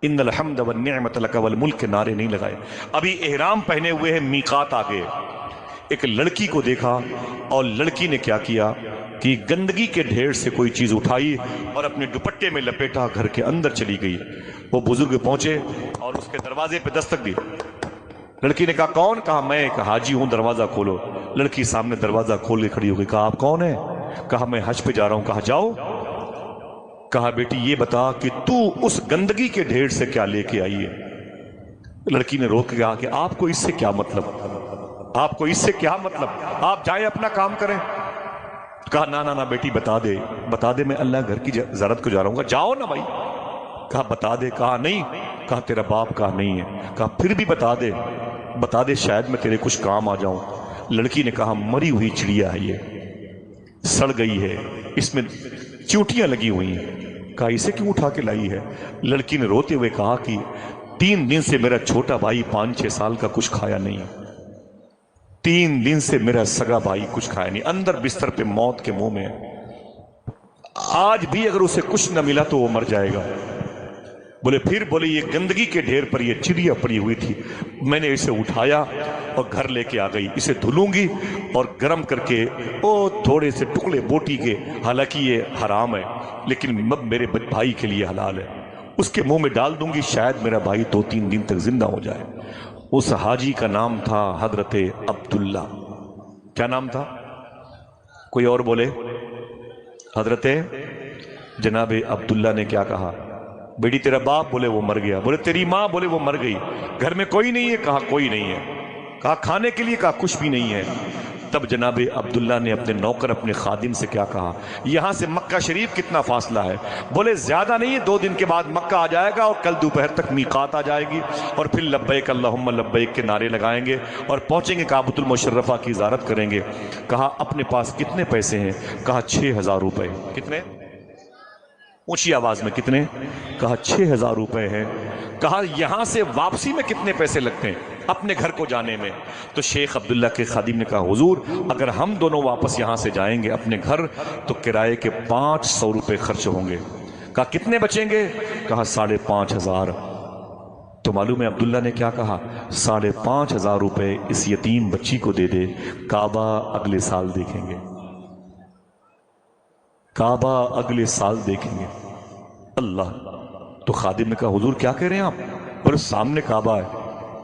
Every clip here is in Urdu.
ان الحمد والنعمت لک والملک کے نعرے نہیں لگائے. ابھی احرام پہنے ہوئے ہیں، میقات آ گئے. ایک لڑکی کو دیکھا اور لڑکی نے کیا کیا کہ گندگی کے ڈھیر سے کوئی چیز اٹھائی اور اپنے دوپٹے میں لپیٹا گھر کے اندر چلی گئی. وہ بزرگ پہنچے اور اس کے دروازے پہ دستک دی. لڑکی نے کہا کون؟ کہا میں ایک حاجی ہوں، دروازہ کھولو. لڑکی سامنے دروازہ کھول کے کھڑی ہو گئی. کہا آپ کون ہیں؟ کہا میں حج پہ جا رہا ہوں. کہا جاؤ. کہا بیٹی یہ بتا کہ تو اس گندگی کے ڈھیر سے کیا لے کے آئی ہے؟ لڑکی نے روک کے کہا کہ آپ کو اس سے کیا مطلب، آپ کو اس سے کیا مطلب، آپ جائیں اپنا کام کریں. کہا نہ بیٹی بتا دے، بتا دے، میں اللہ گھر کی زیارت کو جا رہا ہوں. جاؤ نا بھائی. کہا بتا دے. کہا نہیں. کہا تیرا باپ کہا نہیں ہے. کہا پھر بھی بتا دے، بتا دے شاید میں تیرے کچھ کام آ جاؤں. لڑکی نے کہا مری ہوئی چڑیا ہے، یہ سڑ گئی ہے، اس میں چیونٹیاں لگی ہوئی ہیں. کہا اسے کیوں اٹھا کے لائی ہے؟ لڑکی نے روتے ہوئے کہا کہ 3 دن سے میرا چھوٹا بھائی 5-6 سال کا کچھ کھایا نہیں. 3 دن سے میرا سگا بھائی کچھ کھایا نہیں، اندر بستر پہ موت کے منہ میں. آج بھی اگر اسے کچھ نہ ملا تو وہ مر جائے گا. بولے پھر؟ بولے یہ گندگی کے ڈھیر پر یہ چڑیا پڑی ہوئی تھی، میں نے اسے اٹھایا اور گھر لے کے آ گئی. اسے دھلوں گی اور گرم کر کے تھوڑے سے ٹکڑے بوٹی کے، حالانکہ یہ حرام ہے لیکن میرے بھائی کے لیے حلال ہے، اس کے منہ میں ڈال دوں گی، شاید میرا بھائی 2-3 دن تک زندہ ہو جائے. اس حاجی کا نام تھا حضرت عبداللہ. کیا نام تھا؟ کوئی اور بولے. حضرت جناب عبداللہ نے کیا کہا؟ بیٹی تیرا باپ؟ بولے وہ مر گیا. بولے تیری ماں؟ بولے وہ مر گئی. گھر میں کوئی نہیں ہے؟ کہا کوئی نہیں ہے. کہا کھانے کے لیے؟ کہا کچھ بھی نہیں ہے. تب جناب عبداللہ نے اپنے نوکر، اپنے خادم سے کیا کہا؟ یہاں سے مکہ شریف کتنا فاصلہ ہے؟ بولے زیادہ نہیں ہے، 2 دن کے بعد مکہ آ جائے گا اور کل دوپہر تک میقات آ جائے گی اور پھر لبیک اللہم لبیک کے نعرے لگائیں گے اور پہنچیں گے کعبۃ المشرفہ کی زیارت کریں گے. کہا اپنے پاس کتنے پیسے ہیں؟ کہا 6000 روپے. کتنے؟ اونچی آواز میں کتنے؟ کہا 6000 روپے ہیں. کہا یہاں سے واپسی میں کتنے پیسے لگتے ہیں اپنے گھر کو جانے میں؟ تو شیخ عبداللہ کے خادم نے کہا حضور اگر ہم دونوں واپس یہاں سے جائیں گے اپنے گھر تو کرائے کے 500 روپے خرچ ہوں گے. کہا کتنے بچیں گے؟ کہا 5500. تو معلوم ہے عبداللہ نے کیا کہا؟ 5500 روپے اس یتیم بچی کو دے دے، کعبہ اگلے سال دیکھیں گے، کعبہ اگلے سال دیکھیں گے. اللہ. تو خادم نے کہا حضور کیا کہہ رہے ہیں آپ؟ اور سامنے کعبہ ہے،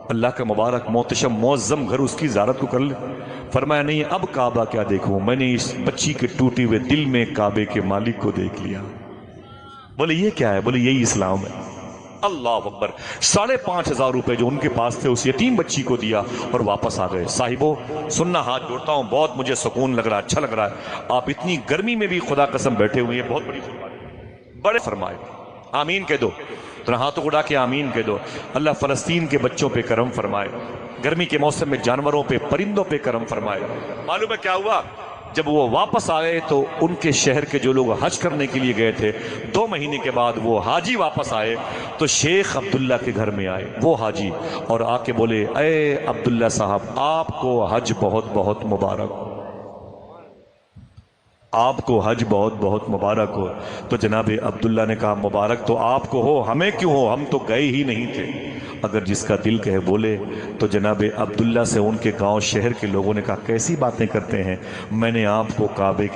اللہ کا مبارک محتشم معظم گھر، اس کی زیارت کو کر لے. فرمایا نہیں اب کعبہ کیا دیکھوں، میں نے اس بچی کے ٹوٹے ہوئے دل میں کعبے کے مالک کو دیکھ لیا. بولے یہ کیا ہے؟ بولے یہی اسلام ہے. اللہ اکبر. 5500 روپے جو ان کے پاس تھے اس یتیم بچی کو دیا اور واپس آ گئے. صاحبوں سننا، ہاتھ جوڑتا ہوں، بہت مجھے سکون لگ رہا ہے، اچھا لگ رہا ہے. آپ اتنی گرمی میں بھی خدا قسم بیٹھے ہوئے ہیں، بہت بڑی فرمائے، بڑے فرمائے. آمین کہہ دو، ذرا ہاتھوں اڑا کے آمین کہہ دو. اللہ فلسطین کے بچوں پہ کرم فرمائے، گرمی کے موسم میں جانوروں پہ، پرندوں پہ کرم فرمائے. معلوم ہے کیا ہوا؟ جب وہ واپس آئے تو ان کے شہر کے جو لوگ حج کرنے کے لیے گئے تھے 2 مہینے کے بعد وہ حاجی واپس آئے تو شیخ عبداللہ کے گھر میں آئے وہ حاجی اور آ کے بولے اے عبداللہ صاحب آپ کو حج بہت بہت مبارک، آپ کو حج بہت بہت مبارک ہو. تو جناب عبداللہ نے کہا مبارک تو آپ کو ہو، ہمیں کیوں ہو، ہم تو گئے ہی نہیں تھے. اگر جس کا دل کہے بولے. تو جناب عبداللہ سے ان کے گاؤں شہر کے لوگوں نے کہا کیسی باتیں کرتے ہیں، میں نے آپ کو کعبے کی